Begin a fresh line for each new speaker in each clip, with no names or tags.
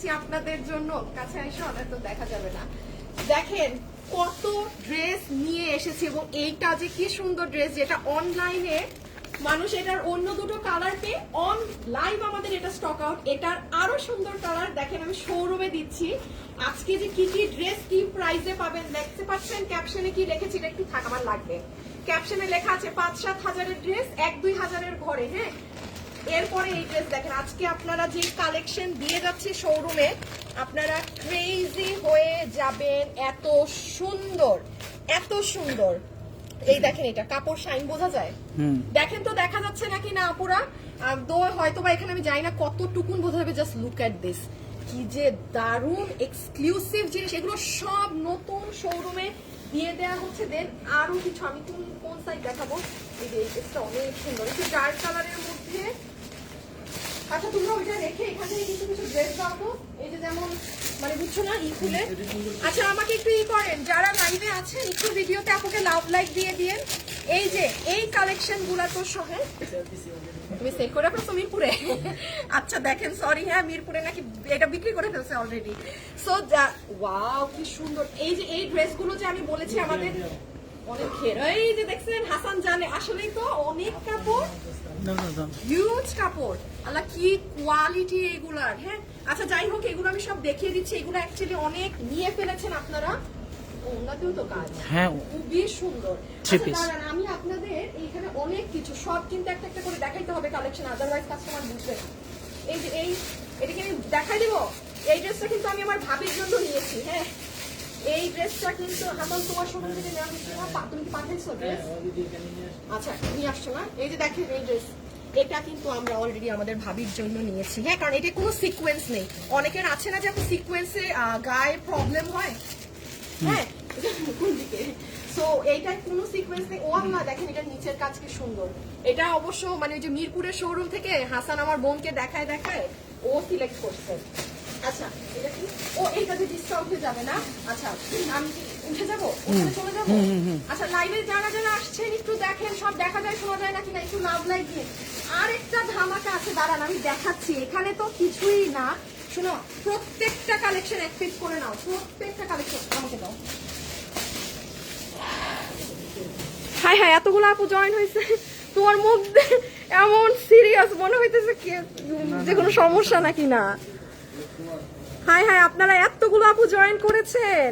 দিচ্ছি আপনাদের জন্য। কাছে এসে অনেক তো দেখা যাবে না। দেখেন কত ড্রেস নিয়ে এসেছি এবং এইটা যে কি সুন্দর ড্রেস, যেটা অনলাইনে মানুষ এটার অন্য দুটো কালার পেয়ে অন লাইভ আমাদের এটা স্টক আউট। এটার আরো সুন্দর কালার দেখেন আমি শোরুমে দিচ্ছি। আজকে যে কি কি ড্রেস কি প্রাইসে পাবেন দেখতে পাচ্ছেন। ক্যাপশনে কি লিখেছি এটা একটু থাক, আমার লাগবে। ক্যাপশনে লেখা আছে 5-7 হাজারের ড্রেস 1-2 হাজারের ঘরে। হ্যাঁ, এরপরে এই ড্রেস দেখেন আজকে আপনারা যে কালেকশন দিয়ে যাচ্ছি শোরুমে, আপনারা ক্রেজি হয়ে যাবেন। এত সুন্দর, এত সুন্দর। এই দেখেন এটা কাপড় শাইন বোঝা যায়, দেখেন তো দেখা যাচ্ছে নাকি না আপুরা? তো হয়তো বা এখানে আমি জানি না কতটুকুন বোঝা যাবে। জাস্ট লুক এট দিস, কি যে দারুন এক্সক্লুসিভ জিনিস। এগুলো সব নতুন শোরুমে দিয়ে দেওয়া হচ্ছে। দেন আরো কিছু আমি কোন সাইড দেখাবো। এই যে এটা অনেক সুন্দর, একটু ডার্ক কালারের মধ্যে। আচ্ছা তোমরা ওইটা রেখে এখান থেকে কিছু কিছু ড্রেস দাও। এই যে যেমন মানে বুঝছো না ই খুলে। আচ্ছা আমাকে একটু ই করেন, যারা লাইভে আছেন একটু ভিডিওতে আপুকে লাভ লাইক দিয়ে দিয়েন। এই যে এই কালেকশন গুলা তো সহ তুমি সেট করে রাখো মিরপুরে। আচ্ছা দেখেন সরি, হ্যাঁ মিরপুরে নাকি এটা বিক্রি করে ফেলছে অলরেডি। সো ওয়াও কি সুন্দর। এই যে এই ড্রেসগুলো যে আমি বলেছি আমাদের অনেক ঘের। এই যে দেখছেন হাসান জানে আসলেই তো অনেক কাপড়, হিউজ কাপড়। আল্লাহ কি কোয়ালিটি এগুলার। হ্যাঁ আচ্ছা যাই হোক, এগুলো আমি সব দেখিয়ে দিচ্ছি। এগুলো অ্যাকচুয়ালি অনেক নিয়ে ফেলেছেন আপনারা। ওনাতেও তো কাজ, হ্যাঁ খুবই সুন্দর। আমি আপনাদের এইখানে অনেক কিছু সব কিন্তু একটা একটা করে দেখাইতে হবে কালেকশন, আদারওয়াইজ কাস্টমার বুঝবে। এই যে এটাকে আমি দেখাই দিব। এই ড্রেসটা কিন্তু আমি আমার ভাবির জন্য নিয়েছি। হ্যাঁ এই ড্রেসটা কিন্তু হাসান তোমার শোরুম থেকে নেওয়া হচ্ছে না, তুমি কি পাঠাইছো ড্রেস? আচ্ছা নিয়ে আসছো না? এই যে দেখেন এই ড্রেস, এটা কিন্তু আমরা অলরেডি আমাদের ভাবির জন্য নিয়েছি। হ্যাঁ কারণ এটা কোনো সিকোয়েন্স নেই। অনেকের আছে না যে আপনি সিকোয়েন্সে গায়ে প্রবলেম হয়। হ্যাঁ কোন দিকে? সো এইটার কোনো সিকোয়েন্স নেই। ও আল্লাহ দেখেন এটা নিচের কাজ কি সুন্দর। এটা অবশ্য মানে ওই যে মিরপুরের শোরুম থেকে হাসান আমার বোনকে দেখায় দেখায় ও সিলেক্ট করছে। আচ্ছা এটা কি? ও এইটা যে ডিসকাউন্টে যাবে না? আচ্ছা আমি কি উঠে যাবো, ওখানে চলে যাবো? আচ্ছা লাইভে যারা যারা আসছেন একটু দেখেন, সব দেখা যায় শোনা যায় নাকি না, একটু লাভ লাইক দিয়ে। আর একটা ধামাকা আছে, দাঁড়ান আমি দেখাচ্ছি। এখানে তো কিছুই না, শোনো প্রত্যেকটা কালেকশন এক পিস করে নাও। প্রত্যেকটা কালেকশন আমাকে দাও। হাই হাই এতগুলো আপু জয়েন হয়েছে, তোমার মধ্যে এমন সিরিয়াস মনে হইতেছে যে কোনো সমস্যা নাকি না? হাই হাই আপনারা এতগুলো আপু জয়েন করেছেন।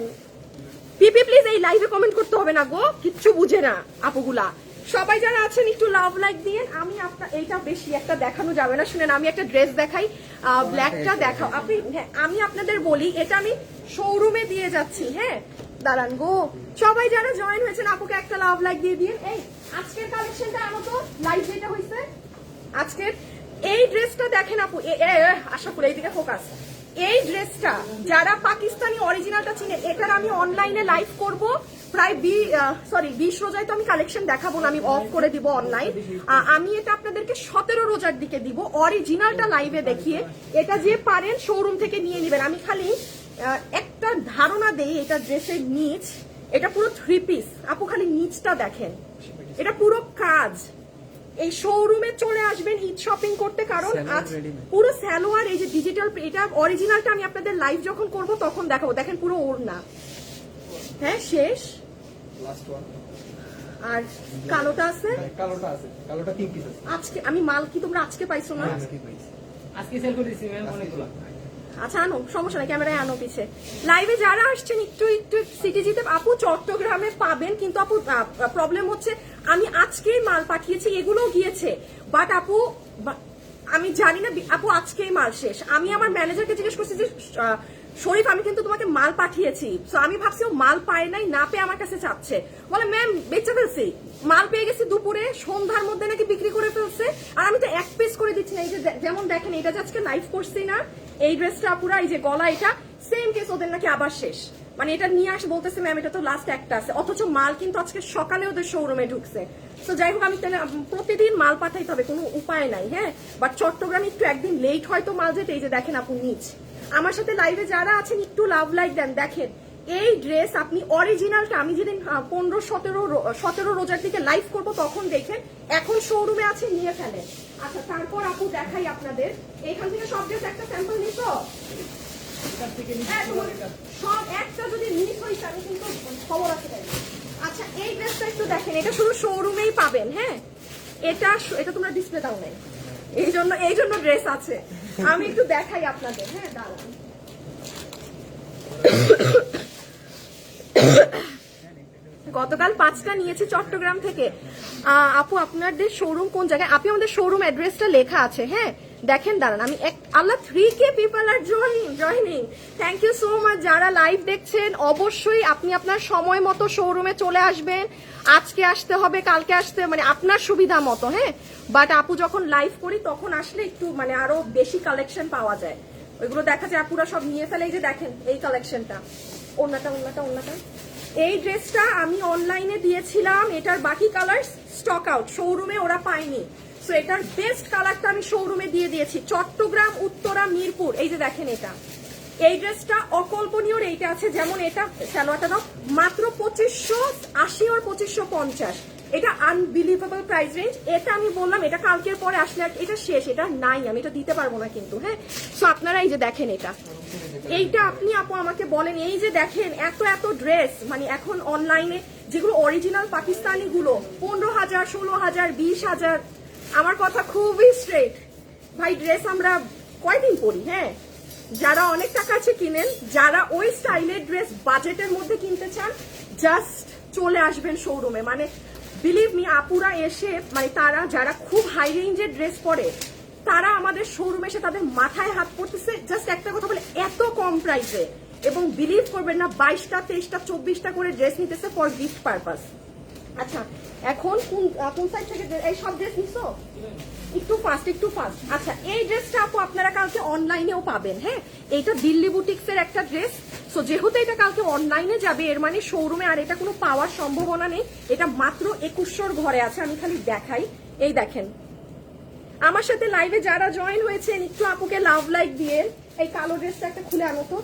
পিপি প্লিজ এই লাইভে কমেন্ট করতে হবে না গো, কিচ্ছু বুঝে না আপুগুলা। সবাই যারা আছেন একটু লাভ লাইক দিয়ে। আমি আপনার এইটা বেশি একটা দেখানো যাবে না, শুনেন আমি একটা ড্রেস দেখাই, ব্ল্যাকটা দেখাও আপনি। হ্যাঁ আমি আপনাদের বলি এটা আমি শোরুমে দিয়ে যাচ্ছি। হ্যাঁ দাঁড়ান গো, সবাই যারা জয়েন হয়েছেন আপুকে একটা লাভ লাইক দিয়ে দিন। এই আজকের কালেকশনটা আনো তো, লাইভ যেটা হয়েছে আজকের। এই ড্রেসটা দেখেন আপু, আশা করি এইদিকে ফোকাস। এই ড্রেসটা যারা পাকিস্তানি অরিজিনালটা চিনে, এটার আমি অনলাইনে লাইভ করব প্রায় 20 রোজায় তো আমি কালেকশন দেখাবো না, আমি অফ করে দিব অনলাইন। আমি এটা আপনাদেরকে 17 রোজার দিকে দিব অরিজিনালটা লাইভে দেখিয়ে। এটা যে পারেন শোরুম থেকে নিয়ে নেবেন। আমি খালি একটা ধারণা দেই, এটা ড্রেসের নিচ, এটা পুরো 3 পিস আপু, খালি নিচটা দেখেন, এটা পুরো কাজ। এই শোরুমে চলে আসবেন ঈদ শপিং করতে, কারণ আজ পুরো সালোয়ার এই যে ডিজিটাল, এটা অরিজিনালটা আমি আপনাদের লাইভ যখন করব তখন দেখাবো। দেখেন পুরো ওড়না। হ্যাঁ শেষ আর কালোটা আছে, কালোটা 3 পিস আছে। আজকে আমি মাল কি তোমরা আজকে পাইছো না?
আজকে সেল করে দিছি ম্যাম অনেকগুলো।
আচ্ছা আনো, সমস্যা নাই, ক্যামেরায় আনো পিছে। লাইভে যারা আসছেন একটু একটু সিটিজিতে আপু চট্টগ্রামে পাবেন, কিন্তু আপু প্রবলেম হচ্ছে আমি আজকেই মাল পাঠিয়েছি, এগুলোও গিয়েছে, বাট আপু আমি জানি না আপু আজকেই মাল শেষ। আমি আমার ম্যানেজারকে জিজ্ঞেস করছি যে শরীফ আমি কিন্তু তোমাকে মাল পাঠিয়েছি, তো আমি ভাবছি ও মাল পায় নাই, না পেয়ে আমার কাছে চাচ্ছে। বলে ম্যাম বেচে ফেলছি, মাল পেয়ে গেছি দুপুরে, সন্ধ্যার মধ্যে নাকি বিক্রি করে ফেলছে। আর আমি তো এক পিস করে দিচ্ছি না। এই যে যেমন দেখেন এটা যে আজকে লাইভ করছি না, এই ড্রেসটা পুরা এই যে গলা, এটা সেম কেস, ওদের নাকি আবার শেষ। মানে এটা নিয়ে আসে বলতেছে ম্যাম এটা তো লাস্ট একটা আছে, অথচ মাল কিন্তু আজকে সকালে ওদের শোরুমে ঢুকছে। তো যাই হোক আমি তাহলে প্রতিদিন মাল পাঠাইতে হবে, কোনো উপায় নাই। হ্যাঁ বাট চট্টগ্রামে একটু একদিন লেট হয়তো মাল যেতে। এই যে দেখেন আপু নিচ, আমার সাথে লাইভে যারা আছেন একটু লাভ লাইক দেন। দেখেন এই ড্রেস আপনি অরিজিনালটা আমি যেদিন 15-17 রোজার দিকে লাইভ করব তখন দেখেন, এখন শোরুমে আছে নিয়ে ফেলেন। আচ্ছা তারপর আপু দেখাই আপনাদের, এখান থেকে সব ড্রেস একটা স্যাম্পল নিত।
থেকে নিচে
হ্যাঁ, তোমাদের সব একটা যদি মিস হয়েছে আমি কিন্তু খবর আছে তাই। আচ্ছা এই ড্রেসটা একটু দেখেন, এটা শুধু শোরুমেই পাবেন। হ্যাঁ, এটা তোমরা ডিসপ্লে দাও নাই, এই জন্য ড্রেস আছে। আমি একটু দেখাই আপনাদের। হ্যাঁ দাঁড়ান, গতকাল 5টা নিয়েছি চট্টগ্রাম থেকে। আপু আপনাদের শোরুম কোন জায়গায়? আপনি আমাদের শোরুম অ্যাড্রেসটা লেখা আছে। হ্যাঁ দেখেন, দাঁড়ান আমি আল্লাহ 3K people are joining. Thank you so much. যারা লাইভ দেখছেন অবশ্যই আপনি আপনার সময় মতো শোরুমে চলে আসবেন। আজকে আসতে হবে, কালকে আসতে, মানে আপনার সুবিধা মতো। হ্যাঁ, বাট আপু যখন লাইভ করি তখন আসলে একটু মানে আরো বেশি কালেকশন পাওয়া যায়। ওইগুলো দেখা যায় আপুরা সব নিয়ে ফেলে। এই যে দেখেন এই কালেকশনটা, ওন্নাটা। এই ড্রেসটা আমি অনলাইনে দিয়েছিলাম, এটার বাকি কালার স্টক আউট, শোরুমে ওরা পায়নি। সো এটার বেস্ট কালারটা আমি শোরুমে দিয়ে দিয়েছি, চট্টগ্রাম, উত্তরা, মিরপুর। এই যে দেখেন এটা, এই ড্রেসটা অকল্পনীয় রেটে আছে। যেমন এটা সালোয়ারটা দাও মাত্র 2580 আর 2550, এটা আনবিলিভেবল প্রাইস রেঞ্জ। এটা আমি বললাম এটা কালকের পরে আসলে এটা শেষ, এটা নাই, আমি এটা দিতে পারবো না কিন্তু। হ্যাঁ, সো আপনারা এই যে দেখেন এইটা আপনি আপু আমাকে বলেন। এই যে দেখেন এত ড্রেস, মানে এখন অনলাইনে যেগুলো অরিজিনাল পাকিস্তানি গুলো 15,000, 16,000, 20,000। আমার কথা খুবই স্ট্রেট ভাই, ড্রেস আমরা কয়দিন পরি। হ্যাঁ, যারা অনেক টাকা আছে কিনেন, যারা ওই স্টাইলের ড্রেস বাজেটের মধ্যে কিনতে চান জাস্ট চলে আসবেন শোরুমে। মানে বিলিভ মি, আপুরা এসে মানে তারা যারা খুব হাই রেঞ্জের ড্রেস পরে তারা আমাদের শোরুমে এসে তাদের মাথায় হাত পড়তেছে জাস্ট একটা কথা বলে, এত কম প্রাইসে। এবং বিলিভ করবেন না, 22টা, 23টা, 24টা করে ড্রেস নিতেছে ফর গিফট পারপাস। আচ্ছা এখন কোন সাইড থেকে এই সব ড্রেস নিছো? একটু ফাস্ট। আচ্ছা এই ড্রেসটা আপু আপনারা কালকে অনলাইনেও পাবেন। হ্যাঁ, এইটা দিল্লি বুটিক্সের একটা ড্রেস। সো যেহেতু এটা কালকে অনলাইনে যাবে, এর মানে শোরুমে আর এটা কোনো পাওয়ার সম্ভাবনা নেই। এটা মাত্র 2100 ঘরে আছে। আমি খালি দেখাই, এই দেখেন। আমার সাথে লাইভে যারা জয়েন হয়েছেন একটু আপুকে লাভ লাইক দিয়ে এই কালো ড্রেসটা একটা খুলে আনো তো।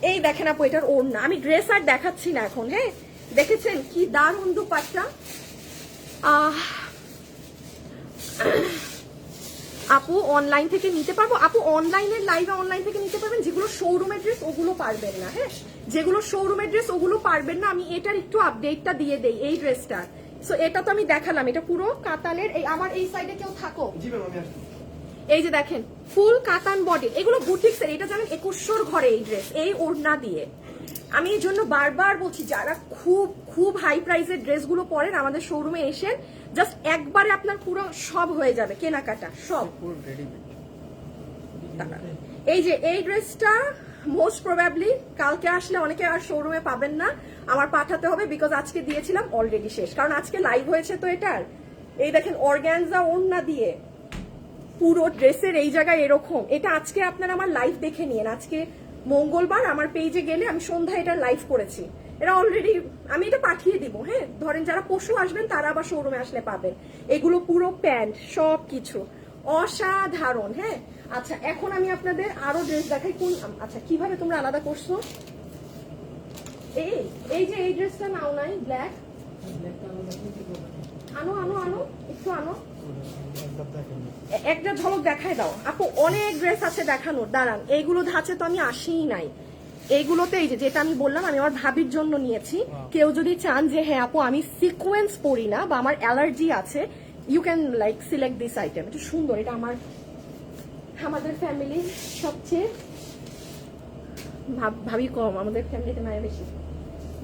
এই দেখেন আপু, এটার ওড়না। আমি ড্রেস আর দেখাচ্ছি না এখন। হ্যাঁ, দেখেছেন কি দারুণ দুপাট্টা। আপু অনলাইন থেকে নিতে পারবো? আপু অনলাইনের লাইভে অনলাইন থেকে নিতে পারবেন, যেগুলো শোরুমের ড্রেস ওগুলো পারবেন না। হ্যাঁ, যেগুলো শোরুমের ড্রেস ওগুলো পারবেন না। আমি এটার একটু আপডেটটা দিয়ে দেই এই ড্রেসটার। সো এটা তো আমি দেখালাম, এটা পুরো কাতানের। এই আমার এই সাইডে কেউ থাকো, এই যে দেখেন ফুল কাতান বডি, এগুলো বুটিক্সের। এটা জানেন 2100 ঘরে এই ড্রেস, এই ওড়না দিয়ে। আমি এই জন্য বারবার বলছি, যারা খুব হাই প্রাইসের ড্রেসগুলো পরেন আমাদের শোরুমে এসেন, জাস্ট একবারে আপনার পুরো সব হয়ে যাবে কেনাকাটা সব। এই যে এই ড্রেসটা মোস্ট প্রবাবলি কালকে আসলে অনেকে আর শোরুমে পাবেন না, আমার পাঠাতে হবে, বিকজ আজকে দিয়েছিলাম অলরেডি শেষ, কারণ আজকে লাইভ হয়েছে তো এটার। এই দেখেন অর্গানজা ওড়না দিয়ে পুরো ড্রেসের এই জায়গায় এরকম। এটা আজকে আপনারা আমার লাইভ দেখে নিন। আজকে মঙ্গলবার আমার পেজে গেলে আমি সন্ধ্যায় এটা লাইভ করেছি। এটা অলরেডি আমি এটা পাঠিয়ে দিব। হ্যাঁ, ধরেন যারা পশু আসবেন তারা আবার শোরুমে আসলে পাবেন। এগুলো পুরো প্যান্ট সব কিছু অসাধারণ। হ্যাঁ, আচ্ছা এখন আমি আপনাদের আরো ড্রেস দেখাই। কোন আচ্ছা কিভাবে তোমরা আলাদা করছো? এই যে এই ড্রেসটা নাও নাই, ব্ল্যাক। আনো একটু আনো, একটা ঝলক দেখায় দাও আপু। অনেক ড্রেস আছে দেখানোর, দাঁড়ান। এইগুলো ধাঁচে তো আমি আসিই নাই। এইগুলোতে এই যেটা আমি বললাম আমি আমার ভাবির জন্য নিয়েছি। কেউ যদি চান যে হ্যাঁ আপু আমি সিকোয়েন্স পরি না বা আমার অ্যালার্জি আছে, you can like select this item. এটা সুন্দর, এটা আমাদের ফ্যামিলির সবচেয়ে ভাবি কম, আমাদের ফ্যামিলিতে মায়ের বেশি।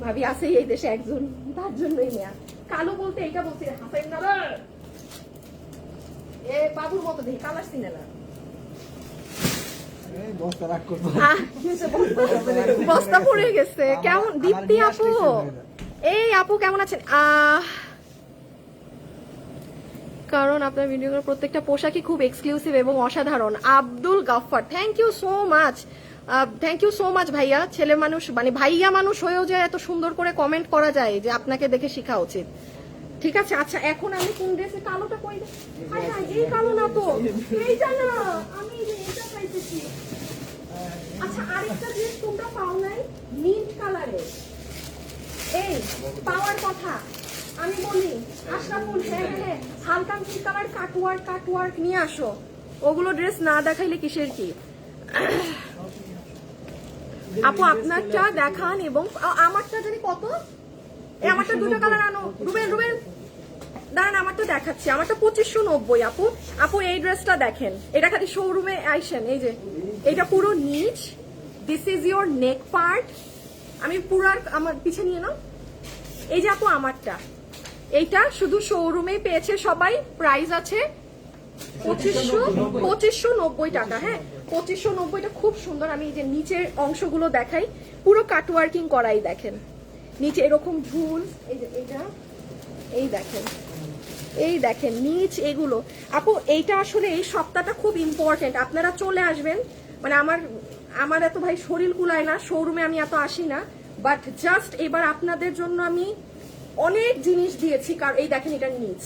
ভাবি আছে এই দেশে একজন, তার জন্যই নেয়া। কালো বলতে এটা বলছি হাসাইন না এ বাবুর মতো দেখি, কালার চিনে না। বস্তা পড়ে গেছে। কেমন দীপ্তি আপু? এই আপু কেমন আছেন? কারণ আপনার ভিডিওগুলোর প্রত্যেকটা পোশাকই খুব এক্সক্লুসিভ এবং অসাধারণ। Abdul Gaffar, thank you so much. ভাইয়া। ছেলে মানুষ মানে ভাইয়া মানুষ হয়েও যে এত সুন্দর করে কমেন্ট করা যায়, যে আপনাকে দেখে শেখা উচিত। ঠিক আছে, আচ্ছা এখন আমি কোন ড্রেসে কালোটা কই? এই কালো না তো, এইটা না, আমি এটা চাইতেছি। আচ্ছা আরেকটা ড্রেস তোমরা পাও নাই, মিন্ট কালারের। এই পাওয়ার কথা আমি বলি, আশরাফুল। হ্যাঁ, হালকা মিন্ট কালার কাটওয়ার্ক নিয়ে আসো। ওগুলো ড্রেস না দেখাইলে কিসের কি। আপু আপনারটা দেখান এবং আমারটা জানি কত, আমারটা দুটো কালার আনো। রুবেল রুবেল দাঁড়ান, আমারটা দেখাচ্ছি, আমারটা 2590 আপু। আপু এই ড্রেসটা দেখেন, এটা খালি শোরুমে আইসেন, এই যে এটা পুরো নিচ, this is your neck part. আমি পুরো আমার পিছে নিয়ে নাও। এই যে আপু আমারটা, এইটা শুধু শোরুমে পেয়েছে সবাই, প্রাইস আছে 2590 টাকা। হ্যাঁ 2590, খুব সুন্দর। আমি এই যে নিচের অংশগুলো দেখাই, পুরো কাটওয়ার্কিং করাই, দেখেন নিচে এরকম ঝুল, এই যে এটা, এই দেখেন, এই দেখেন নিচ এগুলো। আপু এইটা আসলে এই সপ্তাহটা খুব ইম্পর্টেন্ট, আপনারা চলে আসবেন। মানে আমার এত ভাই শরীর কুলায় না, শোরুমে আমি এত আসি না, বাট জাস্ট এবার আপনাদের জন্য আমি অনেক জিনিস দিয়েছি। কারণ এই দেখেন এটা নিচ,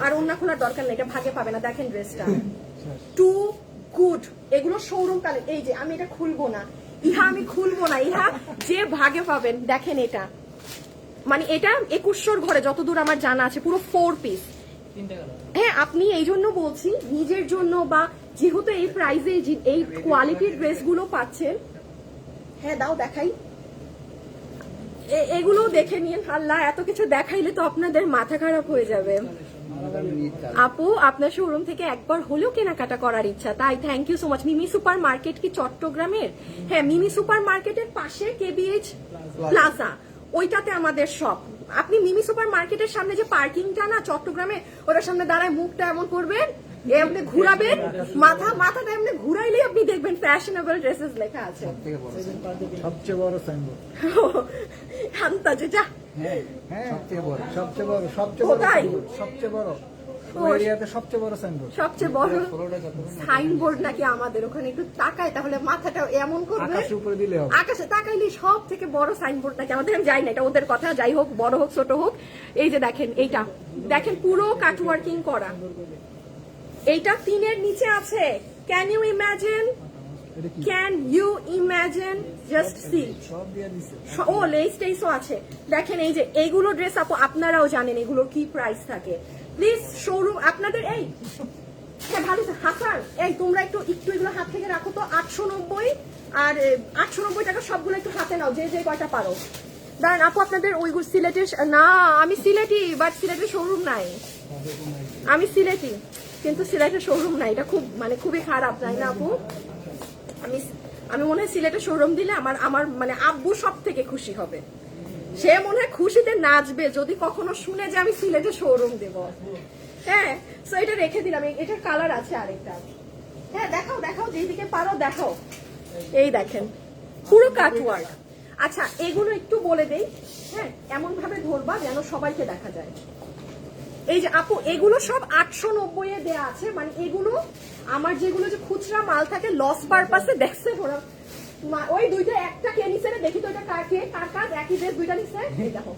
আর অন্য খোলার দরকার নেই, এটা ভাগে পাবে না। দেখেন ড্রেসটা টু গুড, এগুলো শোরুম কালে। এই যে আমি এটা খুলবো না, ইহা আমি খুলবো না, ইহা যে ভাগে পাবেন। দেখেন এটা, মানে এটা 2100 ঘরে যতদূর আমার জানা আছে, পুরো 4 পিস। হ্যাঁ আপনি এই জন্য বলছি, নিজের জন্য বা যেহেতু এই প্রাইসে এই কোয়ালিটির ড্রেসগুলো পাচ্ছেন। হ্যাঁ দাও দেখাই, এগুলো দেখে নিন। আল্লাহ এত কিছু দেখাইলে তো আপনাদের মাথা খারাপ হয়ে যাবে। আপু আপনার শোরুম থেকে একবার হলেও কেনাকাটা করার ইচ্ছা, তাই thank you so much. Mimi supermarket কি চট্টগ্রামের? হ্যাঁ মিমি সুপার মার্কেটের পাশে কেবিএইচ প্লাজা, ওইটাতে আমাদের শপ। আপনি মিমি সুপার মার্কেটের সামনে যে পার্কিংটা না চট্টগ্রামে, ওটার সামনে দাঁড়ায় মুখটা এমন করবেন, এমনি ঘুরাবেন, মাথাটা এমনি ঘুরাইলে আপনি দেখবেন ফ্যাশনেবল ড্রেসেস লেখা আছে।
সবচেয়ে বড় সাইনবোর্ড,
হান্তা যেটা
সবচেয়ে বড়, সবচেয়ে বড়, সবচেয়ে বড়, সবচেয়ে বড় এরিয়াতে সবচেয়ে বড় সাইনবোর্ড,
সবচেয়ে বড় সাইনবোর্ড নাকি আমাদের ওখানে? একটু তাকায় তাহলে মাথাটা এমন করবে,
আকাশের উপরে দিলে হবে।
আকাশে তাকাইলে সব থেকে বড় সাইনবোর্ড নাকি আমাদের? আমি যাই না, এটা ওদের কথা, যাই হোক বড় হোক ছোট হোক। এই যে দেখেন এইটা, দেখেন পুরো কাটওয়ার্কিং করা, এইটা 3-এর নিচে আছে। Can you imagine, can you imagine, just see.
সব দিয়ে দিছে,
ও লেস টেসও আছে। দেখেন এই যে এইগুলো ড্রেস আপু আপনারাও জানেন এগুলোর কি প্রাইস থাকে। প্লিজ শোরুম আপনাদের এই, হ্যাঁ ভালো হাসান, এই তোমরা একটু এগুলো হাত থেকে রাখো তো। 890 আর 890 টাকা সবগুলো একটু হাতে নাও, যে কয়টা পারো। দাঁড়ান আপু আপনাদের ওইগুলো সিলেটের না, আমি সিলেটি, বাট সিলেটের শোরুম নাই। আমি সিলেটি কিন্তু সিলেটের শোরুম নাই, এটা খুব মানে খুবই খারাপ, তাই না আপু? আমি মনে হয় সিলেটের শোরুম দিলে আমার মানে আব্বু সব থেকে খুশি হবে, সে মনে হয় খুশিতে নাচবে যদি কখনো শুনে যে আমি সিলেটে শোরুম দেব। হ্যাঁ সো এটা রেখে দিলাম, এটার কালার আছে আরেকটা। হ্যাঁ দেখাও দেখাও, যেদিকে পারো দেখাও। এই দেখেন পুরো কাটওয়ার্ক। আচ্ছা এগুলো একটু বলে দেই, হ্যাঁ এমন ভাবে ধরবা যেন সবাইকে দেখা যায়। এই যে আপু এগুলো সব 890 এ দেয়া আছে, মানে এগুলো আমার যেগুলো যে খুচরা মাল থাকে লস পারপাসে দেখছে ওরা, ওই দুইটা একটা কে নিছে রে, দেখি তো এটা কার কাজ, একই ড্রেস দুইটা নিছে, এই দেখো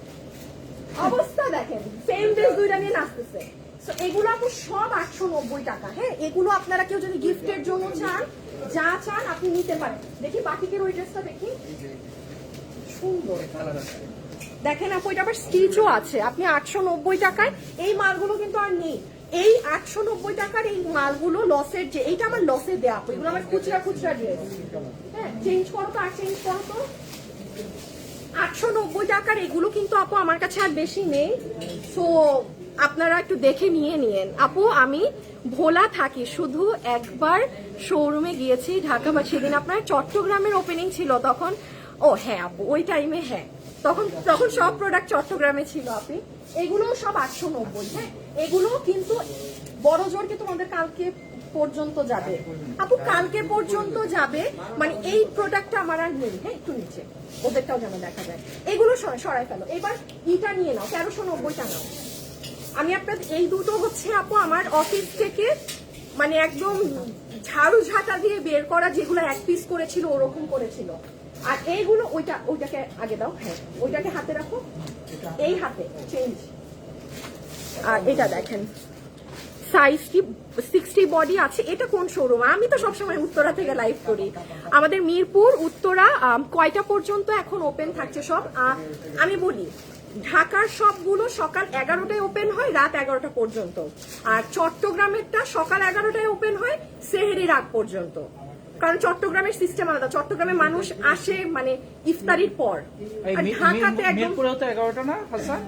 অবস্থা দেখেন, সেম ড্রেস দুইটা নিয়ে নাচতেছে। সো এগুলো আপু সব 890 টাকা। হ্যাঁ এগুলো আপনারা কেউ যদি গিফটের জন্য চান, যা চান আপনি নিতে পারেন। দেখি বাকিকের ওই ড্রেসটা দেখি, সুন্দর দেখেন আপু, এটা আবার স্টিচও আছে। আপনি 890 টাকায় এই মালগুলো কিন্তু আর নেই। এই 890 টাকার এই মালগুলো লসের, যে এইটা আমার লসে দেয়া, এগুলো আমার খুচরা ড্রেস। হ্যাঁ চেঞ্জ করো তো, আর চেঞ্জ করো তো। 890 টাকার এগুলো কিন্তু আপু আমার কাছে আর বেশি নেই, সো আপনারা একটু দেখে নিয়েন। আপু আমি ভোলা থাকি, শুধু একবার শোরুমে গিয়েছি ঢাকা, বা সেদিন আপনার চট্টগ্রামের ওপেনিং ছিল তখন। ও হ্যাঁ আপু ওই টাইমে, হ্যাঁ তখন সব প্রোডাক্ট চট্টগ্রামে ছিল। আপনি এগুলো সব 890। হ্যাঁ এগুলো কিন্তু বড় জোরকে তোমাদের কালকে পর্যন্ত যাবে আপু, কালকে পর্যন্ত যাবে, মানে এই প্রোডাক্টটা আমার আর নেই। হ্যাঁ একটু নিচে ওদেরটাও যেন দেখা যায়, এগুলো সরাই ফেলো। এবার ইটা নিয়ে নাও, 1390 নাও। আমি আপনাদের এই দুটো হচ্ছে আপু আমার অফিস থেকে মানে একদম ঝাড়ু ঝাঁটা দিয়ে বের করা, যেগুলো এক পিস করেছিল ওরকম করেছিল। আর এইগুলো ওইটাকে আগে দাও, হ্যাঁ ওইটাকে হাতে রাখো, এই হাতে চেঞ্জ। আর এটা দেখেন সাইজটি 60 বডি আছে। এটা কোন শোরুম? আমি তো সবসময় উত্তরা থেকে লাইভ করি। আমাদের মিরপুর উত্তরা কয়টা পর্যন্ত এখন ওপেন থাকছে সব? আমি বলি ঢাকার সবগুলো সকাল 11টায় ওপেন হয়, রাত 11টা পর্যন্ত। আর চট্টগ্রামেরটা সকাল 11টায় ওপেন হয়, সেহেরির আগ পর্যন্ত। কারণ চট্টগ্রামের সিস্টেম আলাদা, চট্টগ্রামে মানুষ আসে মানে ইফতারির পর, আর ঢাকাতে একদম
মিরপুরেও তো 11টা না হাসান?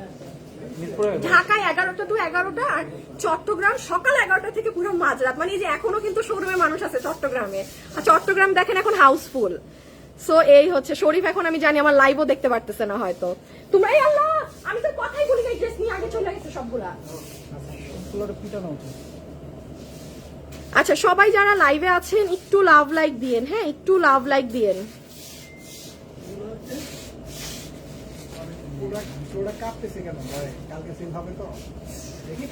মিরপুরে
ঢাকায় 11টা to 11টা, আর চট্টগ্রাম সকাল 11টা থেকে পুরো মাঝরাত, মানে এই যে এখনো কিন্তু শোরুমে মানুষ আছে চট্টগ্রামে, আর চট্টগ্রাম দেখেন এখন হাউসফুল। সো এই হচ্ছে শরীফ, এখন আমি জানি আমার লাইভও দেখতে পারতেছে না হয়তো তোমরা। এই আল্লাহ, আমি তো কথাই বলি না, ড্রেস নিয়ে আগে চলে গেছে সবগুলা।
সবগুলোর পিটানো উচিত।
আচ্ছা, সবাই যারা লাইভে আছেন একটু লাভ লাইক দিয়েন, হ্যাঁ একটু লাভ লাইক দিয়েন।
ওরা কাঁপতেছে কেন ভয়ে? কালকে সেল হবে তো দেখি।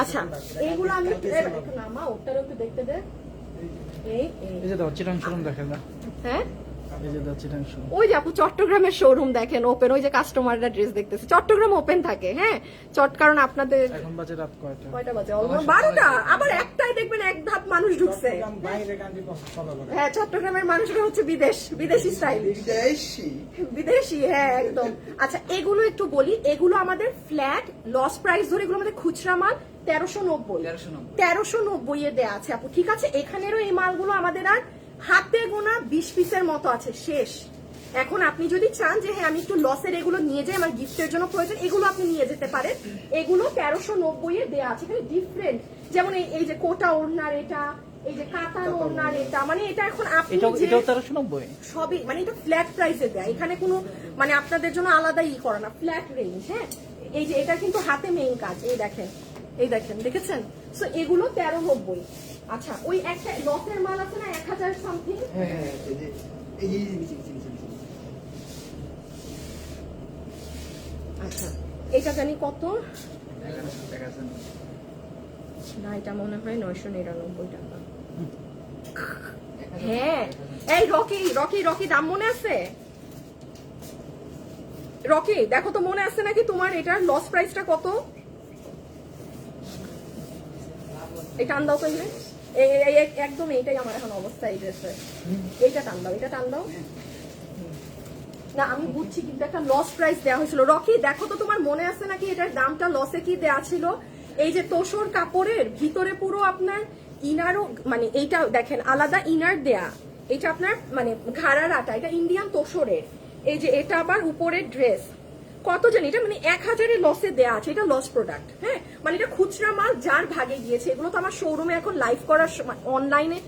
আচ্ছা, এইগুলো আমি একটু নামা, ওটারও একটু দেখতে দে। এই
এই যে দাও চিটাং শোরুম দেখেন না,
হ্যাঁ
এই যে দাও চিটাং শোরুম।
ওই যে আপু চট্টগ্রামের শোরুম দেখেন ওপেন, ওই যে কাস্টমাররা ড্রেস দেখতেছে, চট্টগ্রাম ওপেন থাকে। হ্যাঁ কারণ আপনাদের
এখন বাজে রাত কয়টা?
কয়টা বাজে? অলমোস্ট 12টা। আবার একটাই দেখবেন এক ধাপ মানুষ ঢুকছে।
বাইরে কান্ট্রি ফলো করে।
হ্যাঁ, চট্টগ্রামের মানুষরা হচ্ছে বিদেশি স্টাইল, বিদেশি, হ্যাঁ একদম। আচ্ছা, এগুলো একটু বলি, এগুলো আমাদের ফ্ল্যাট লস প্রাইস ধরে এগুলো আমাদের খুচরা মাল 1390 এ দেয়া আছে আপু, ঠিক আছে? এখানেরও এই মালগুলো আমাদের আর হাতে গোনা 20 পিসের মতো আছে, শেষ। এখন আপনি যদি চান যে হ্যাঁ আমি একটু লসের এগুলো নিয়ে যাই, আমার গিফটের জন্য প্রয়োজন, এগুলো আপনি নিয়ে যেতে পারেন। এগুলো 1390 এ দেয়া আছে, এখানে ডিফারেন্ট, যেমন এই যে কোটা ওড়নার এটা, এই যে কাতান ওড়নার এটা, মানে এটা এখন আপনি
এটাও
যে
1390
সবই, মানে এটা ফ্ল্যাট প্রাইসে দেয়, এখানে কোনো মানে আপনাদের জন্য আলাদা ই করা না, ফ্ল্যাট রেঞ্জ। হ্যাঁ, এই যে এটা কিন্তু হাতে মেইন কাজ, এই দেখেন, দেখেছেন? সো এগুলো 1390। আচ্ছা, ওই একটা লসের মাল আছে না 1000 সামথিং, আচ্ছা এটা জানি কত না, এটা মনে হয় 999 টাকা। হ্যাঁ, এই রকি দাম মনে আছে? রকি দেখো তো মনে আছে নাকি তোমার এটার লস প্রাইসটা কত? এই টান দাও তো, একদম এইটাই আমার এখন অবস্থা এই ড্রেসের। এইটা টান দাও। না আমি বুঝছি, কিন্তু একটা লস প্রাইস দেওয়া হয়েছিল। রকি দেখো তো তোমার মনে আছে নাকি এটার দামটা লসে কি দেওয়া ছিল? এই যে তোষর কাপড়ের ভিতরে পুরো আপনার ইনারও, মানে এইটা দেখেন আলাদা ইনার দেয়া, এটা আপনার মানে ঘাড়ার আটা, এটা ইন্ডিয়ান তোষরের। এই যে এটা আবার উপরের ড্রেস, কত জানি এটা মানে 1000 লসে দেয়া আছে, এটা লস প্রোডাক্ট। হ্যাঁ, মানে এটা খুচরা মাল যার ভাগে গিয়েছে। এগুলো তো আমার শোরুমে এখন লাইভ করার অনলাইনে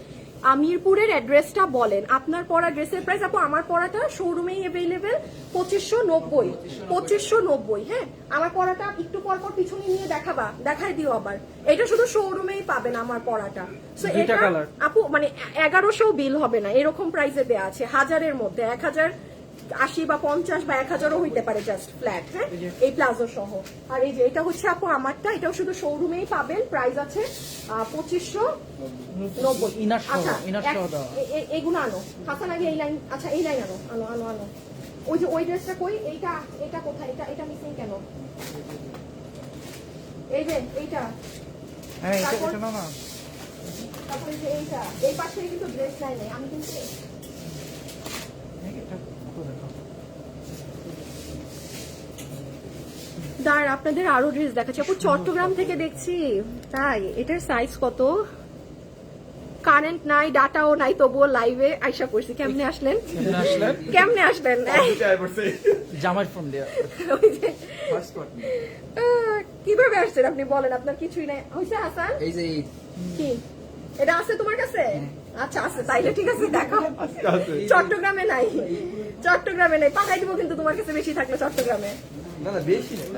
আমিরপুরের অ্যাড্রেসটা বলেন, আপনার পরা ড্রেসের প্রাইস আপু, আমার পরাটা শোরুমেই অ্যাভেলেবেল 2590। হ্যাঁ, আমার পরাটা একটু পর পিছনে নিয়ে দেখাই দিও আবার, এটা শুধু শোরুমেই পাবেন আমার পরাটা। সো এটা আপু মানে 1100 বিল হবে না, এরকম প্রাইসে দেয়া আছে, 1000-এর মধ্যে 1080 বা 50 বা 1000ও হইতে পারে, জাস্ট ফ্ল্যাট। হ্যাঁ, এই প্লাজো সহ। আর এই যে এটা হচ্ছে আপু আমারটা, এটাও শুধু শোরুমেই পাবেন, প্রাইস আছে 2590। আচ্ছা, এইগুলো আনো হাসান, আগে এই লাইন, আচ্ছা এই লাইন আনো। ওই যে ওই ড্রেসটা কই, এটা কোথায়? এটা মিসিং কেন? এই যে এইটা,
হ্যাঁ এটা না,
তারপরে যে এইটা, এই পাশে কিন্তু ড্রেস নাই, আমি কিন্তু দাঁড় আপনাদের আরো ড্রেস দেখাচ্ছি আপু, চট্টগ্রাম থেকে দেখছি। তাই এটার সাইজ কত? কারেন্ট নাই, ডাটাও নাই, তবুও লাইভে আইসা করছি। কেমনে আসলেন?
জামাই ফোন দেয়া।
কিভাবে আসছেন আপনি বলেন? আপনার কিছুই নাই হইছে হাসান?
এই যে
কি এটা আছে তোমার কাছে? আচ্ছা আছে, তাইলে ঠিক আছে, দেখো। চট্টগ্রামে নাই, পাঠাই দিব কিন্তু তোমার কাছে বেশি থাকলে চট্টগ্রামে।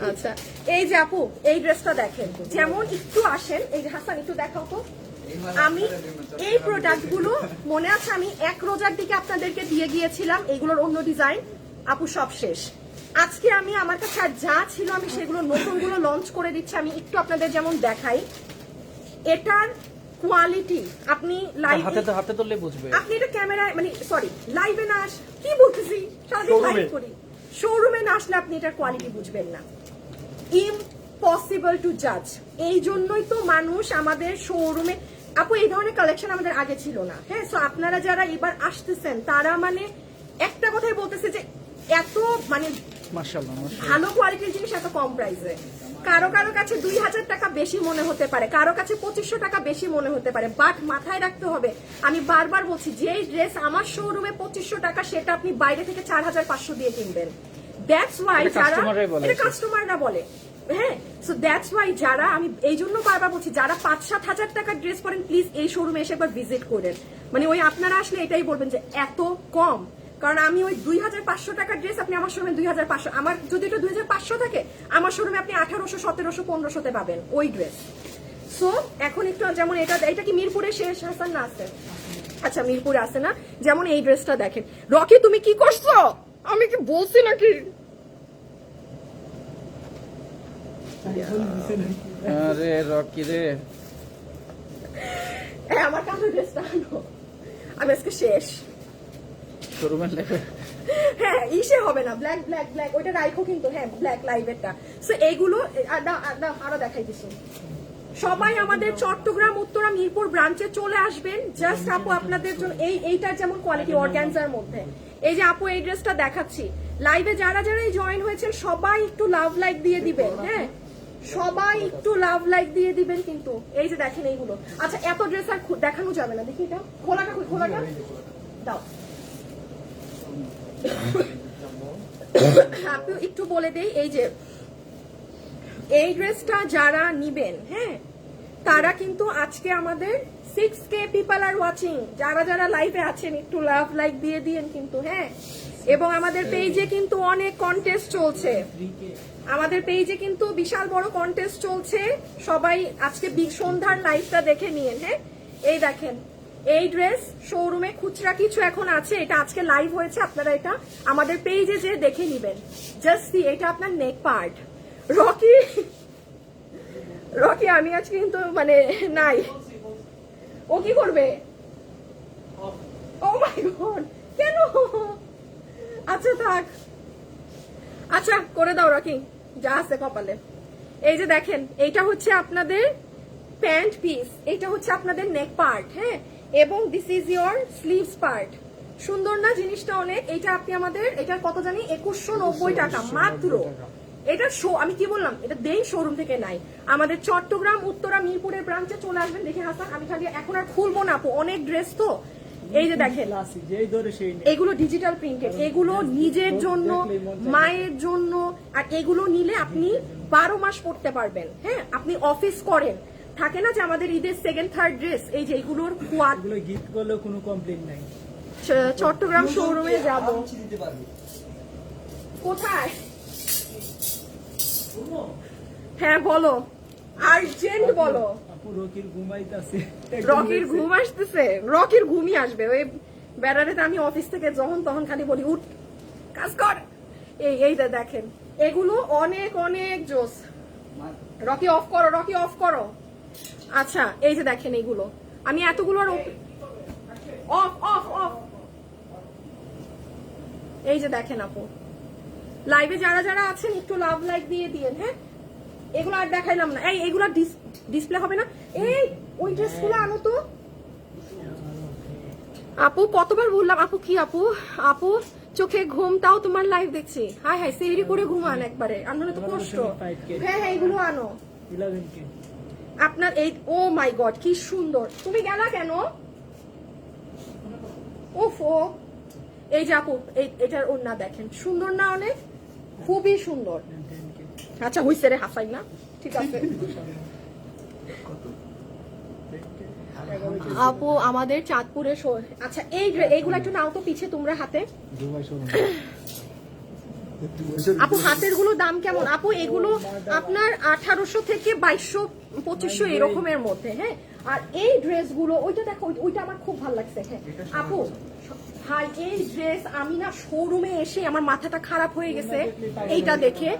আচ্ছা, এই যে আপু এই ড্রেসটা দেখেন, যেমন একটু আসেন, এই যে হাসান একটু দেখাও তো। আমি এই প্রোডাক্টগুলো মনে আছে, আমি 1 রোজার দিকে আপনাদেরকে দিয়ে গিয়েছিলাম, এইগুলোর অন্য ডিজাইন আপু সব শেষ। আজকে আমি আমার কাছে আর যা ছিল আমি সেগুলো নতুনগুলো লঞ্চ করে দিচ্ছি। আমি একটু আপনাদের যেমন দেখাই, এটার কোয়ালিটি আপনি
হাতে ধরলে বুঝবে।
আপনি এটা ক্যামেরায় মানে সরি লাইভে না কি বলতেছি, সারাদিন লাইভ করি, শোরুমে না আসলে আপনি এটার কোয়ালিটি বুঝবেন না। ইম্পসিবল টু জাজ। এই জন্যই তো মানুষ আমাদের শোরুমে, আপু এই ধরনের কালেকশন আমাদের আগে ছিল না। হ্যাঁ, সো আপনারা যারা এবার আসতেছেন তারা মানে একটা কথাই বলতেছে যে এত মানে
মাশাআল্লাহ
ভালো কোয়ালিটির জিনিস এত কম প্রাইসে। কারো কারো কাছে 2000 টাকা বেশি মনে হতে পারে, কারো কাছে 2500 টাকা বেশি মনে হতে পারে, বাট মাথায় রাখতে হবে, আমি বারবার বলছি, যেই ড্রেস আমার শোরুমে 2500 টাকা সেটা আপনি বাইরে থেকে 4500 দিয়ে কিনবেন। দ্যাটস ওয়াই
এটা
যারা
কাস্টমাররাই বলে।
এটা কাস্টমাররা বলে, হ্যাঁ। সো দ্যাটস ওয়াই যারা, আমি এই জন্য বারবার বলছি, যারা 5-7 হাজার টাকার ড্রেস পরেন প্লিজ এই শোরুমে এসে একবার ভিজিট করেন। মানে ওই আপনারা আসলে এটাই বলবেন যে এত কম, কারণ আমি ওই 2500 টাকার ড্রেস আপনি আমার শোরুমে 2500, আমার যদি এটা 2500 থাকে আমার শোরুমে আপনি 1800, 1700, 1500-তে পাবেন ওই ড্রেস। সো এখন একটু যেমন এটা কি মিরপুরে শেষ হাসান না আছে? আচ্ছা মিরপুরে আছে না? যেমন এই ড্রেসটা দেখেন। রকি তুমি কি করছো? আমি কি বলছি নাকি?
আরে রকি রে,
আমার কাছে ড্রেসটা আনো, আমি আজকে শেষ।
শোরুমের লেখা
হ্যাঁ ইসে হবে না, ব্ল্যাক ব্ল্যাক ব্ল্যাক ওইটা রাইখো কিন্তু, হ্যাঁ ব্ল্যাক লাইভেরটা। সো এইগুলো আরো দেখাই দিছি। সবাই আমাদের চট্টগ্রাম উত্তরা মিরপুর ব্রাঞ্চে চলে আসবেন। জাস্ট আপু আপনাদের জন্য এইটার যেমন কোয়ালিটি অর্গানজার মধ্যে, এই যে আপু এই ড্রেসটা দেখাচ্ছি, লাইভে যারা যারা জয়েন হয়েছেন সবাই একটু লাভ লাইক দিয়ে দিবেন, হ্যাঁ সবাই একটু লাভ লাইক দিয়ে দিবেন কিন্তু। এই যে দেখেন এইগুলো, আচ্ছা এত ড্রেস আর দেখানো যাবে না, দেখি এটা খোলাটা খোলাটা দাও। আপনি একটু বলে দেই, এই যে এই ড্রেসটা যারা নিবেন, হ্যাঁ তারা কিন্তু আজকে আমাদের 6K পিপল আর ওয়াচিং, যারা যারা লাইভে আছেন একটু লাভ লাইক দিয়ে দিয়েন কিন্তু, হ্যাঁ। এবং আমাদের পেজে কিন্তু অনেক কন্টেস্ট চলছে, আমাদের পেজে কিন্তু বিশাল বড় কন্টেস্ট চলছে, সবাই আজকে সন্ধ্যার লাইভটা দেখে নিয়েন, হ্যাঁ। এই দেখেন এই ড্রেস শোরুমে খুচরা কিছু এখন আছে, এটা আজকে লাইভ হয়েছে, আপনারা এটা আমাদের পেজে যে দেখে নিবেন। জাস্ট সি, এটা আপনার নেক পার্ট। রকি আমি আজকে কিন্তু মানে নাই, ও কি করবে? ও মাই গড, কেন? আচ্ছা থাক, আচ্ছা করে দাও রকি, যা আছে কপালে। এই যে দেখেন এইটা হচ্ছে আপনাদের প্যান্ট পিস, এটা হচ্ছে আপনাদের নেক পার্ট, হ্যাঁ, এবং this is your sleeves part. সুন্দর না জিনিসটা অনেক? এটা আপনি আমাদের, এটা কত জানি 2190 টাকা মাত্র। এটা আমি কি বললাম, এটা দেই শোরুম থেকে নাই, আমাদের চট্টগ্রাম উত্তরা মিরপুরের ব্রাঞ্চে চলে আসবেন। দেখে হাসান আমি খালি এখন আর খুলবো না আপু, অনেক ড্রেস তো। এই যে দেখেন এগুলো ডিজিটাল প্রিন্টেড, এগুলো নিজের জন্য, মায়ের জন্য, আর এগুলো নিলে আপনি 12 মাস পরতে পারবেন, হ্যাঁ। আপনি অফিস করেন, থাকে না যে আমাদের ঈদের 2nd 3rd ড্রেস, এই যে এগুলোর
গিফট করলেও কোনো কমপ্লেইন নাই।
চট্টগ্রাম শোরুমে যাব, কোথায়? হ্যাঁ বলো, আর্জেন্ট বলো।
রকির ঘুমাইতেছে,
রকির ঘুম আসতেছে? রকির ঘুমই আসবে, ওই বেড়ারে আমি অফিস থেকে যখন তখন খালি বলি উঠ কাজ কর। এইটা দেখেন এগুলো অনেক অনেক জোস। রকি অফ করো, রকি অফ করো। আচ্ছা এই যে দেখেন এইগুলো আমি এতগুলো অফ অফ অফ। এই যে দেখেন আপু, লাইভে যারা যারা আছেন একটু লাভ লাইক দিয়ে দিয়েন, হ্যাঁ। এগুলো আর দেখাইলাম না, এগুলো ডিসপ্লে হবে না। এই ওই ড্রেসগুলো আনো তো আপু, কতবার বললাম আপু। কি আপু, আপু চোখে ঘুমটাও তোমার লাইভ দেখছি, হাই হাই সেরি করে ঘুমান একবারে, আনলে তো কষ্ট। হ্যাঁ হ্যাঁ এগুলো আনো আপনার। এই ও মাই গড কি সুন্দর, তুমি গেলা কেন? ওফো, এই যে আপু এটার ওড়না দেখেন, সুন্দর না অনেক, খুবই সুন্দর। আচ্ছা হইছে রে, হাসাই না, ঠিক আছে। আপু আমাদের চাঁদপুরে আচ্ছা এইগুলো একটু নাও তো পিছে তোমরা হাতে। আপু হাতের গুলো দাম কেমন আপু? এগুলো আপনার 1800 থেকে 2200-2500 এরকমের মধ্যে, হ্যাঁ। আর এই ড্রেস গুলো, ওইটা দেখো, ওইটা আমার খুব ভালো লাগছে, হ্যাঁ আপু। ভাই এই ড্রেস আমি না শোরুমে এসে আমার মাথাটা খারাপ হয়ে গেছে এইটা দেখে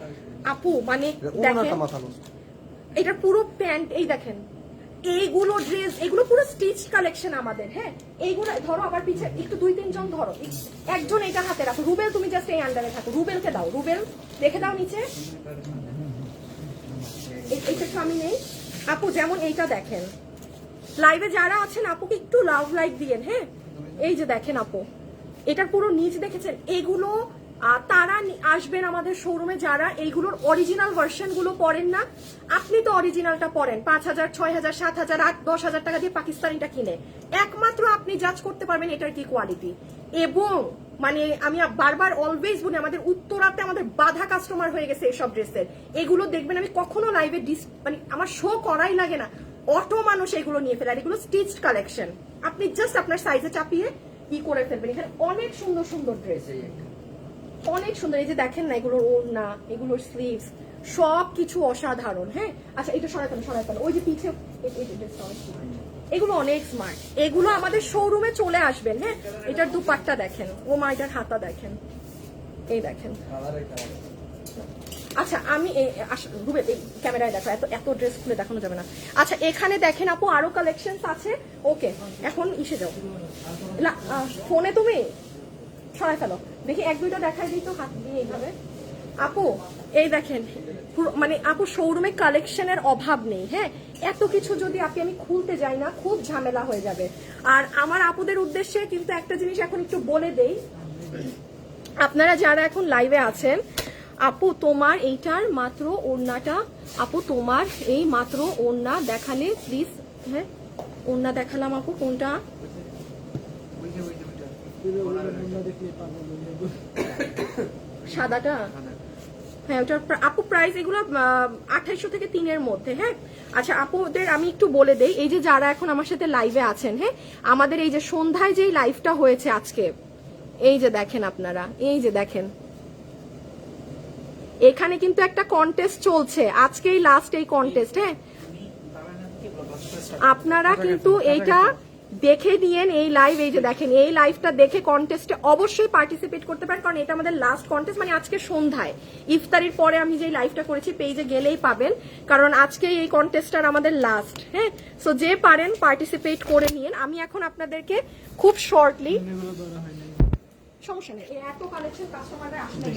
আপু, মানে দেখেন এটা পুরো প্যান্ট, এই দেখেন এইগুলো ড্রেস, এগুলো পুরো স্টিচ কালেকশন আমাদের, হ্যাঁ। এইগুলো ধরো আবার পিছে একটু 2-3 জন ধরো, একজন এটা হাতে রাখো। রুবেল তুমি জাস্ট এই আন্ডারে থাকো, রুবেলকে দাও, রুবেল দেখে দাও নিচে। এইটা তো আমি নেই আপু। যেমন এইটা দেখেন, লাইভে যারা আছেন আপুকে একটু লাভ লাইক দিয়েন, হ্যাঁ। এই যে দেখেন আপু, এটার পুরো নিচ দেখেছেন, এগুলো তারা আসবেন আমাদের শোরুমে যারা এইগুলোর অরিজিনাল ভার্সন গুলো পরেন না। আপনি তো অরিজিনালটা পরেন 5,000, 6,000, 7,000, 8-10,000 টাকা দিয়ে পাকিস্তানিটা কিনে, একমাত্র আপনি জাজ করতে পারবেন এটার কি কোয়ালিটি। এবং মানে আমি বারবার অলওয়েজ বলি, আমাদের উত্তরাতে আমাদের বাধা কাস্টমার হয়ে গেছে এইসব ড্রেসের। এগুলো দেখবেন আমি কখনো লাইভে মানে আমার শো করাই লাগে না, অটো মানুষ এগুলো নিয়ে ফেলে। আর এগুলো স্টিচড কালেকশন, আপনি জাস্ট আপনার সাইজে চাপিয়ে করে ফেলবেন। এখানে অনেক সুন্দর সুন্দর ড্রেস, অনেক সুন্দর। এই যে দেখেন না, এগুলোর ওড়না, এগুলোর স্লিভস, সবকিছু অসাধারণ। হ্যাঁ আচ্ছা, এটা সরাইতাম ওই যে পিছে এগুলো অনেক স্মার্ট। এগুলো আমাদের শোরুমে চলে আসবেন। হ্যাঁ, এটার দুপাট্টা দেখেন, ও মা এটার হাতা দেখেন, এই দেখেন। আচ্ছা আমি রুবেল এই ক্যামেরায় দেখো, এত ড্রেস খুলে দেখানো যাবে না। আচ্ছা এখানে দেখেন আপু আরো কালেকশন আছে। ওকে এখন ইসে যাও, ফোনে তুমি সরাই ফেলো, দেখি 1-2টা দেখাই দিই তো হাত দিয়ে এইভাবে। আপু এই দেখেন, মানে আপু শোরুমে কালেকশনের অভাব নেই। হ্যাঁ, এত কিছু যদি আমি খুলতে যাই না, খুব ঝামেলা হয়ে যাবে। আর আমার আপুদের উদ্দেশ্যে কিন্তু একটা জিনিস এখন একটু বলে দেই, আপনারা যারা এখন লাইভে আছেন, আপু তোমার এইটার মাত্র ওড়নাটা, আপু তোমার এই মাত্র ওড়না দেখালে প্লিজ। হ্যাঁ ওড়না দেখালাম আপু, কোনটা? সাদাটা? হ্যাঁ ওটার আপু প্রাইস এগুলো 2800 থেকে 3-এর মধ্যে। হ্যাঁ আচ্ছা আপুদের আমি একটু বলে দেই, এই যে যারা এখন আমার সাথে লাইভে আছেন, হ্যাঁ আমাদের এই যে সন্ধ্যায় যেই লাইভটা হয়েছে আজকে, এই যে দেখেন আপনারা, এই যে দেখেন এখানে কিন্তু একটা কন্টেস্ট চলছে, আজকেই লাস্ট এই কন্টেস্ট। হ্যাঁ আপনারা কিন্তু এইটা দেখে নিয়েন, এই লাইভ, এই যে দেখেন এই লাইভটা দেখে কন্টেস্টে অবশ্যই পার্টিসিপেট করতে পারেন, কারণ এটা আমাদের লাস্ট কন্টেস্ট। মানে আজকে সন্ধ্যায় ইফতারির পরে আমি যে লাইভটা করেছি পেজে গেলেই পাবেন, কারণ আজকে এই কন্টেস্টটা আমাদের লাস্ট। হ্যাঁ সো যে পারেন পার্টিসিপেট করে নিন। আমি এখন আপনাদেরকে খুব শর্টলি, সমস্যা নেই, এত কালেকশন কাস্টমাররা আসলে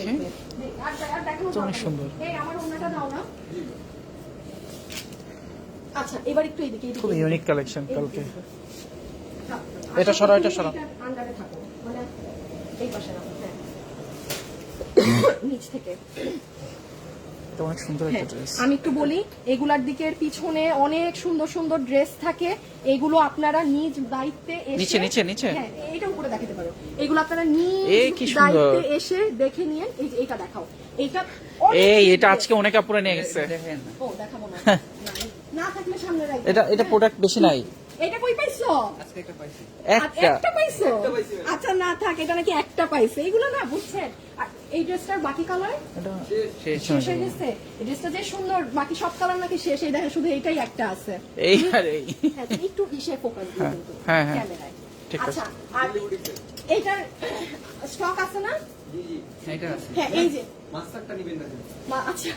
আর দেখানো
অনেক সুন্দর।
এই আমার ওনাটা দাও না। আচ্ছা এবার একটু এইদিকে,
খুব ইউনিক কালেকশন কালকে।
এটা
সরাও, এটা সরাও।
আন্ডারে থাকো, মানে এই পাশে রাখো। হ্যাঁ নিচ থেকে।
এটা অনেক সুন্দর একটা ড্রেস।
আমি একটু বলি, এগুলার দিকের পিছনে অনেক সুন্দর সুন্দর ড্রেস থাকে, এগুলো আপনারা নিজ দায়িত্বে এসে,
নিচে
হ্যাঁ এটা উপরে দেখাতে পারো, এগুলো আপনারা নিজ দায়িত্বে এসে দেখে নিয়েন। এই যে এটা দেখাও,
এটা আজকে অনেক আপুরা নিয়ে গেছে।
ও দেখাবো না, না থাকলে সামনে রাখবে।
এটা প্রোডাক্ট বেশি নাই।
এটা কই পাইছো?
আজকে একটা পাইছি।
একটা পাইছো? আচ্ছা না থাক, এটা নাকি একটা পাইছে। এগুলো না বুঝছেন, এই ড্রেসটার বাকি কালার
এটা
শেষ হয়ে গেছে। এই ড্রেসটা যে সুন্দর, বাকি সব কালার নাকি শেষ, এই দেখেন শুধু এইটাই একটা আছে।
এই আর এই,
হ্যাঁ তুমি একটু ইসে ফোকাস দিও কিন্তু
হ্যাঁ
ক্যামেরায়।
ঠিক আছে।
আচ্ছা আর এইটার স্টক আছে না?
জি জি এটা আছে।
হ্যাঁ এই যে
মাস্টারটা নেবেন না।
আচ্ছা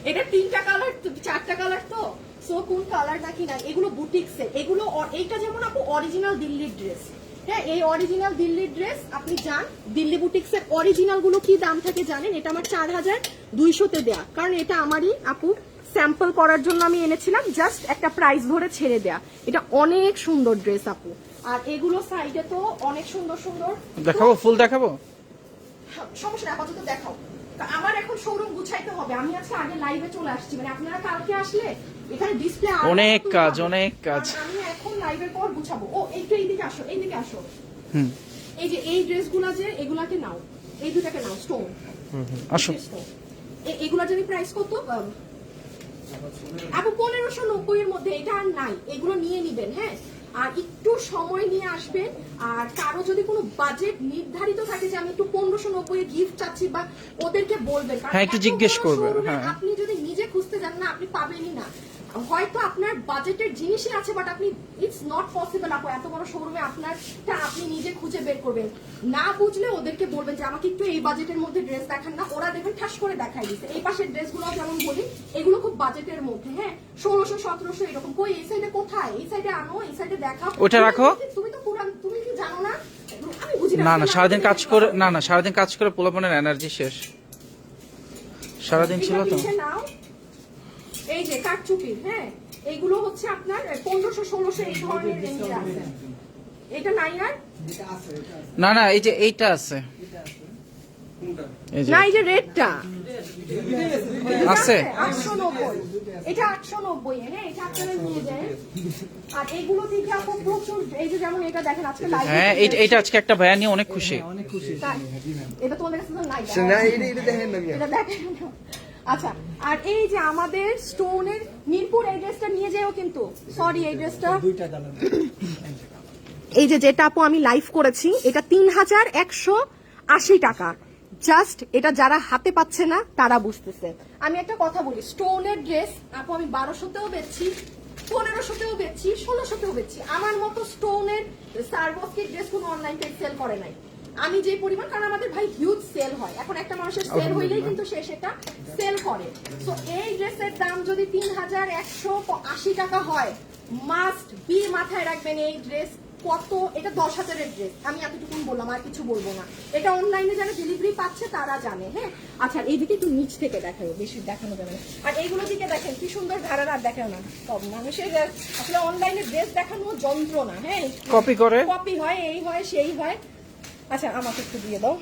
এটা 3টা কালার, 4টা কালার, তো সো কোন কালারটা কি না। এগুলো বুটিক্সের, এগুলো এইটা যেমন আপু অরিজিনাল দিল্লির ড্রেস। হ্যাঁ এই অরিজিনাল দিল্লির ড্রেস আপনি যান, দিল্লি বুটিক্সের অরিজিনাল গুলো কি দাম থাকে জানেন? এটা আমার 4200-তে দেয়া, কারণ এটা আমারই আপু স্যাম্পল করার জন্য আমি এনেছিলাম, জাস্ট একটা প্রাইস ধরে ছেড়ে দেয়া। এটা অনেক সুন্দর ড্রেস আপু। আর এগুলো সাইডে তো অনেক সুন্দর সুন্দর।
দেখাবো, ফুল দেখাবো?
সমস্যা না, আপাতত দেখাও। আমার এখন শোরুম গুছাইতে হবে, আমি আজকে আগে লাইভে চলে আসছি, মানে আপনারা কালকে আসলে এখানে ডিসপ্লে
অনেক কাজ, অনেক কাজ।
আমি এখন লাইভের পর গুছাবো। ও একটু এইদিকে আসো, এইদিকে আসো।
হুম
এই যে এই ড্রেসগুলো যে এগুলাকে নাও, এই দুটাকে নাও, স্টোন।
আসো।
এগুলা যদি প্রাইস কত আপু? 1590 এর মধ্যে, এটা আর নাই, এগুলো নিয়ে নিবেন। হ্যাঁ আর একটু সময় নিয়ে আসবেন। আর কারো যদি কোনো বাজেট নির্ধারিত থাকে যে আমি একটু 1590 গিফট চাচ্ছি, বা ওদেরকে বলবেন।
হ্যাঁ একটু জিজ্ঞেস করবে। হ্যাঁ
আপনি যদি নিজে খুঁজতে যান না, আপনি পাবেনই না। হয়তো আপনার বাজেটের জিনিসই আছে, বাট আপনি ইটস নট পসিবল আপু এত বড় শোরুমে আপনারটা আপনি নিজে খুঁজে বের করবেন। না বুঝলে ওদেরকে বলবেন যে আমাকে একটু এই বাজেটের মধ্যে ড্রেস দেখান না, ওরা দেখবেন ঠাস করে দেখাই দিচ্ছে। এই পাশের ড্রেসগুলো যেমন বলি, এগুলো খুব বাজেটের মধ্যে। হ্যাঁ 1600-1700 এরকম। কই এই সাইডে কোথায়? এই সাইডে আনো, এই সাইডে দেখাও।
ওটা রাখো।
তুমি তো পুরান, তুমি কি জানো না? আমি বুঝি
না না, সারাদিন কাজ করে, না না সারাদিন কাজ করে পোলাপনের এনার্জি শেষ। সারাদিন ছিল তো।
নাও এই যে কাটচুপির, হ্যাঁ এইগুলো হচ্ছে আপনার 1500-1600 এই ধরনের রেঞ্জে আছে। এটা নাই আর?
এটা আছে, এটা আছে।
না না, এই যে এইটা আছে। এই যে
না এই যে রেডটা
আছে
890, এটা 890 হ্যাঁ, এটা আপনারা নিয়ে যান। আর এগুলো থেকে আপু প্রচুর, এই যে যেমন এটা দেখেন আজকে লাইভ,
হ্যাঁ এটা আজকে একটা ভাইয়া নিয়ে অনেক খুশি।
অনেক খুশি।
এটা তোমাদের কাছে তো নাই,
না এটা দেখেন না মিয়া।
এটা দেখেন। আচ্ছা, আর এই যে আমাদের স্টোনের মিরপুর এড্রেসটা নিয়ে যাও কিন্তু, সরি এই ড্রেসটা,
দুইটা কালার।
এই যে যেটা আপু আমি লাইভ করেছি, এটা 3180 টাকা। জাস্ট এটা যারা হাতে পাচ্ছে না তারা বুঝতেছে। আমি একটা কথা বলি, স্টোনের ড্রেস আপু আমি 1200তেও বেচছি, 1500তেও বেচছি, 1600তেও বেচছি। আমার মতো স্টোনের সার্ভসকে ড্রেস কোনো অনলাইন পেজ সেল করে নাই। আমি যে পরিমাণ, কারণ আমাদের ভাই হিউজ সেল হয়, এখন একটা মানুষের সেল হইলেই কিন্তু সে সেটা সেল করে। তো এই ড্রেসের দাম যদি 3180 টাকা হয়, মাস্ট বি মাথায় রাখবেন এই ড্রেস কত, এটা 10,000-এর ড্রেস, আমি এতটুকু বললাম আর কিছু বলবো না। এটা অনলাইনে যারা ডেলিভারি পাচ্ছে তারা জানে। হ্যাঁ আচ্ছা, এইদিকে একটু নিচ থেকে দেখাবো, বেশি দেখানো যাবে না। আর এইগুলো দিকে দেখেন কি সুন্দর ঘাড়ার, আর দেখাও না সব মানুষের আসলে অনলাইনে ড্রেস দেখানো যন্ত্রণা। হ্যাঁ
কপি করে
কপি হয়, এই হয় সেই হয়। আচ্ছা আমাকে একটু দিয়ে দাও।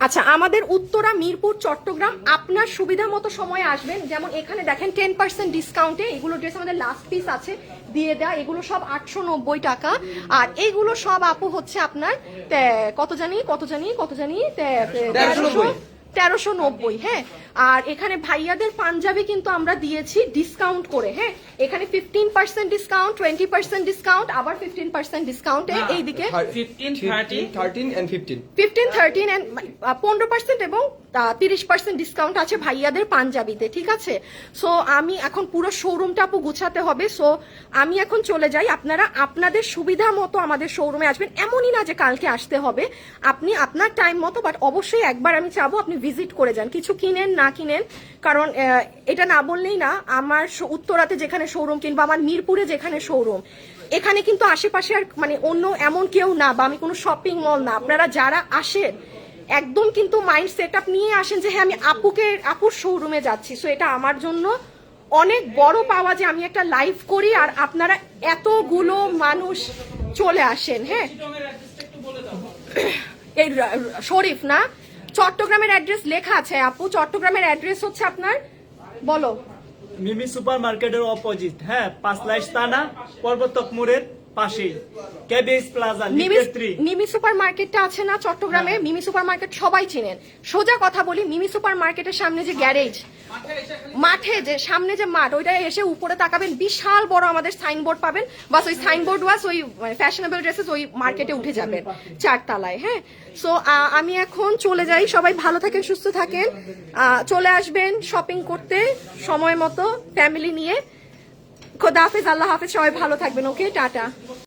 আচ্ছা, আমাদের উত্তরা, মিরপুর, চট্টগ্রাম, আপনার সুবিধা মতো সময় আসবেন। যেমন এখানে দেখেন 10% ডিসকাউন্টে এগুলো ড্রেস আমাদের লাস্ট পিস আছে দিয়ে দেওয়া, এগুলো সব 890 টাকা। আর এইগুলো সব আপু হচ্ছে আপনার কত জানি 1390। হ্যাঁ, আর এখানে ভাইয়াদের পাঞ্জাবি কিন্তু আমরা দিয়েছি ডিসকাউন্ট করে। হ্যাঁ, এখানে 15% ডিসকাউন্ট, 20% ডিসকাউন্ট, আবার 15% ডিসকাউন্টে এইদিকে
15, 13 and 15
15, 13 and 15% এবং 30% ডিসকাউন্ট আছে ভাইয়াদের পাঞ্জাবিতে। ঠিক আছে, সো আমি এখন পুরো শোরুমটা আপু গুছাতে হবে, সো আমি এখন চলে যাই। আপনারা আপনাদের সুবিধা মতো আমাদের শোরুমে আসবেন, এমনই না যে কালকে আসতে হবে, আপনি আপনার টাইম মতো, বাট অবশ্যই একবার আমি চাবো আপনি ভিজিট করে যান, কিছু কিনেন না কিনেন। কারণ এটা না বললেই না, আমার উত্তরাতে যেখানে শোরুম কিংবা আমার মিরপুরে যেখানে শোরুম, এখানে কিন্তু আশেপাশে আর মানে অন্য এমন কেউ না, বা আমি কোনো শপিং মল না। আপনারা যারা আসেন একদম কিন্তু মাইন্ড সেট আপ নিয়ে আসেন যে হ্যাঁ আমি আপুর শোরুমে যাচ্ছি। সো এটা আমার জন্য অনেক বড় পাওয়া যে আমি একটা লাইভ করি আর আপনারা এতগুলো মানুষ চলে আসেন। হ্যাঁ, এই শরীফ না, চট্টগ্রামের অ্যাড্রেস লেখা আছে আপু, চট্টগ্রামের অ্যাড্রেস হচ্ছে আপনার, বলো।
মিমি সুপার মার্কেটের অপোজিট, হ্যাঁ, পাঁচলাইশ থানা, পর্বতক মোড়ের পাশেই কেবিএস প্লাজা লিফট 3।
মিমি সুপার মার্কেটটা আছে না চট্টগ্রামে, মিমি সুপার মার্কেট সবাই চিনেন। সোজা কথা বলি, মিমি সুপার মার্কেটের সামনে যে গ্যারেজ, মাঠে যে সামনে যে মাঠ, ওইটা এসে উপরে তাকাবেন, বিশাল বড় আমাদের সাইনবোর্ড পাবেন। বাস ওই সাইনবোর্ড ওয়াজ ওই ফ্যাশনেবল ড্রেসেস, ওই মার্কেটে উঠে যাবেন 4 তলায়। হ্যাঁ, সো আমি এখন চলে যাই, সবাই ভালো থাকেন, সুস্থ থাকেন, চলে আসবেন শপিং করতে সময় মতো ফ্যামিলি নিয়ে। খোদা হাফেজ, আল্লাহ হাফেজ, সবাই ভালো থাকবেন। ওকে, টাটা।